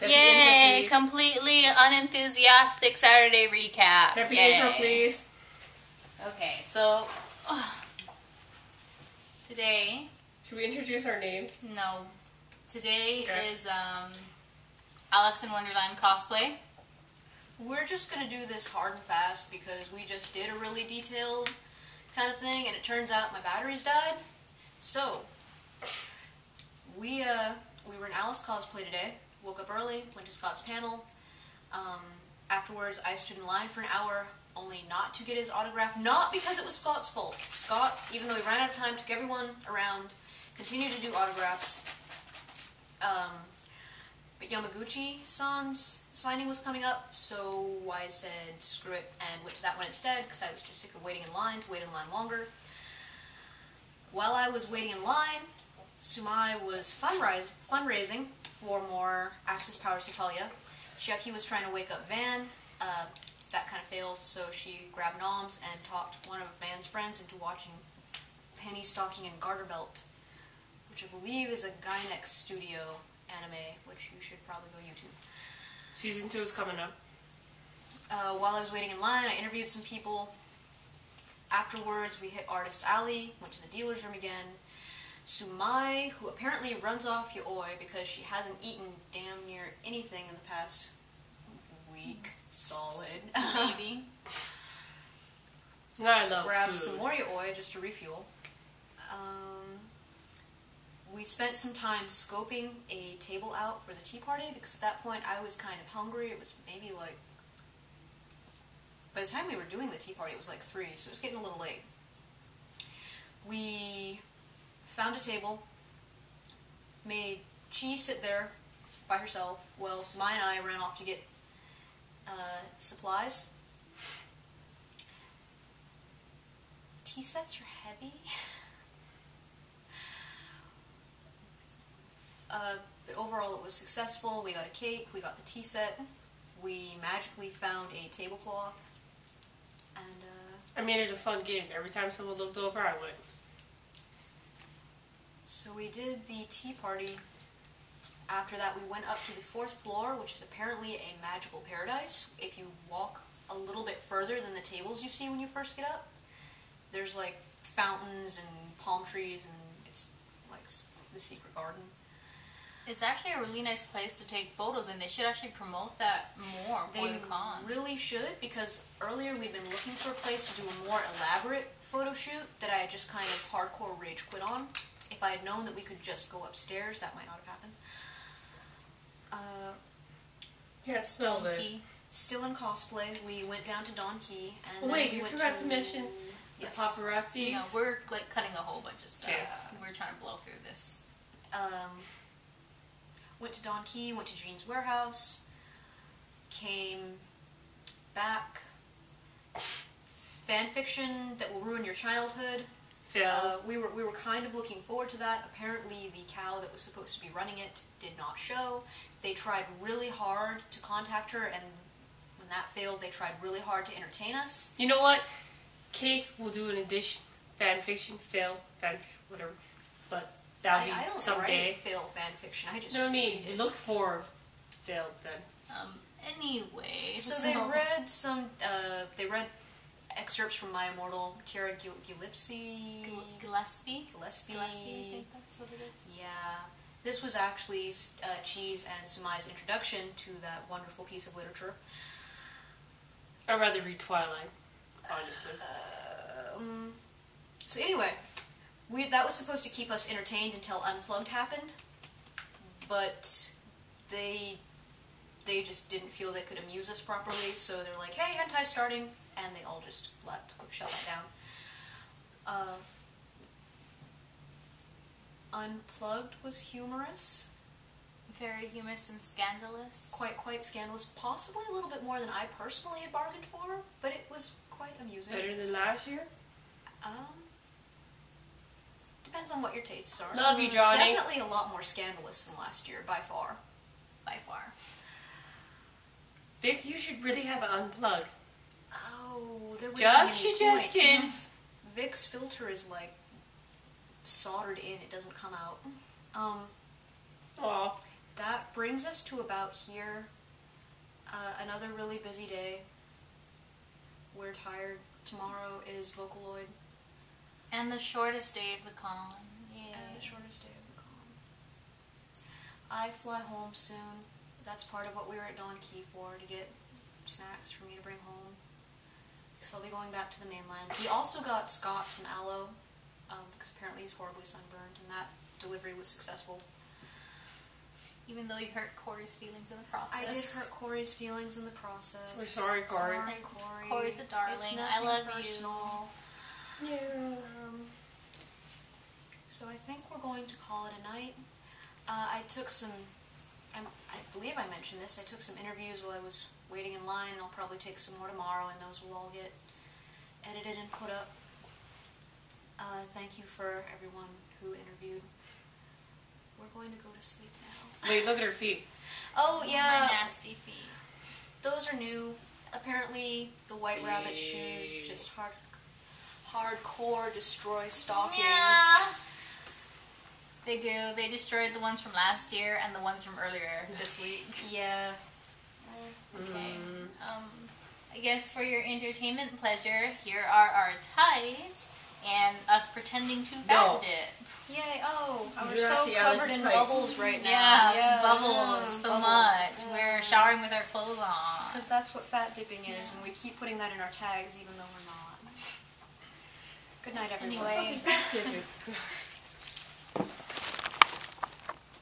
Yay! Completely unenthusiastic Saturday recap. Happy Yay. intro, please. Okay, so today. Should we introduce our names? No. Today is Alice in Wonderland cosplay. We're just gonna do this hard and fast because we just did a really detailed kind of thing, and it turns out my batteries died. So we were in Alice cosplay today. Woke up early, went to Scott's panel. Afterwards, I stood in line for an hour, only not to get his autograph. Not because it was Scott's fault. Scott, even though he ran out of time, took everyone around, continued to do autographs. But Yamaguchi-san's signing was coming up, so I said screw it and went to that one instead because I was just sick of waiting in line to wait in line longer. While I was waiting in line, Sumai was fundraising for more Access Powers Italia. Chiaki was trying to wake up Van. That kind of failed, so she grabbed Noms and talked one of Van's friends into watching Penny Stocking and Garter Belt, which I believe is a Gainax Studio anime, which you should probably go YouTube. Season 2 is coming up. While I was waiting in line, I interviewed some people. Afterwards, we hit Artist Alley, went to the dealer's room again. Sumai, who apparently runs off yaoi because she hasn't eaten damn near anything in the past week. Solid. Maybe. I love Grabbed food. some more yaoi just to refuel. We spent some time scoping a table out for the tea party because at that point I was kind of hungry. It was maybe like... By the time we were doing the tea party, it was like 3, so it was getting a little late. We found a table, made Chi sit there by herself while Samai and I ran off to get supplies. Tea sets are heavy. But overall it was successful. We got a cake, we got the tea set, we magically found a tablecloth, and I made it a fun game. Every time someone looked over, I went. so we did the tea party. After that we went up to the 4th floor, which is apparently a magical paradise. If you walk a little bit further than the tables you see when you first get up, there's like fountains and palm trees, and it's like the secret garden. It's actually a really nice place to take photos, and they should actually promote that more for the con. They really should, because earlier we'd been looking for a place to do a more elaborate photo shoot that I had just kind of hardcore rage quit on. If I had known that we could just go upstairs, that might not have happened. Can't smell this. Key. Still in cosplay, we went down to Don Key, and Wait, then we you went forgot to mention yes. the paparazzi. No, we're like cutting a whole bunch of stuff. Yeah. We're trying to blow through this. Went to Don Key, went to Jean's warehouse, came back. Fanfiction that will ruin your childhood. Failed. We were kind of looking forward to that. Apparently the cow that was supposed to be running it did not show. They tried really hard to contact her, and when that failed, they tried really hard to entertain us. You know what? Cake will do an edition. Fanfiction, fail, whatever. But that'll be I don't someday. write fail fanfiction. I just No, I mean, read it. look for failed then. Anyway. So they read some. They read excerpts from My Immortal Tierra Gillespie. Gillespie? Gillespie. Gillespie, I think that's what it is. Yeah. This was actually Chi's and Sumai's introduction to that wonderful piece of literature. I'd rather read Twilight, honestly. So anyway, that was supposed to keep us entertained until Unplugged happened, but they just didn't feel they could amuse us properly, so they're like, hey, hentai's starting, and they all just shut that down. Unplugged was humorous. Very humorous and scandalous. Quite scandalous. Possibly a little bit more than I personally had bargained for, but it was quite amusing. Better than last year? Depends on what your tastes are. Love you, Johnny. Definitely a lot more scandalous than last year, by far. By far. Vic, you should really have an unplug. Oh, there were Just suggestions. Vic's filter is like soldered in; it doesn't come out. Aw. That brings brings us to about here. Another really busy day. We're tired. Tomorrow is Vocaloid. And the shortest day of the con. Yeah. And the shortest day of the con. I fly home soon. That's part of what we were at Don Key for, to get snacks for me to bring home. Because I'll be going back to the mainland. We also got Scott some aloe, because apparently he's horribly sunburned, and that delivery was successful. Even though you hurt Corey's feelings in the process. I did hurt Corey's feelings in the process. We're sorry, Corey. Sorry, Corey. Corey's a darling. I love personal. You. Yeah. So I think we're going to call it a night. I took some, I believe I mentioned this, I took some interviews while I was waiting in line, and I'll probably take some more tomorrow, and those will all get edited and put up. Thank you for everyone who interviewed. We're going to go to sleep now. Wait, look at her feet. Oh, yeah. My nasty feet. Those are new. Apparently, the White Rabbit shoes just hardcore destroy stockings. Yeah. They do. They destroyed the ones from last year and the ones from earlier this week. Yeah. Okay. I guess for your entertainment pleasure, here are our tights and us pretending to found it. Yay, oh, we're You're so actually covered in tights. bubbles right now. Yeah, bubbles so bubbles, much. yeah. We're showering with our clothes on. Because that's what fat dipping is, and we keep putting that in our tags even though we're not. Good night, everyone. Anyway. What the fuck is that, dude?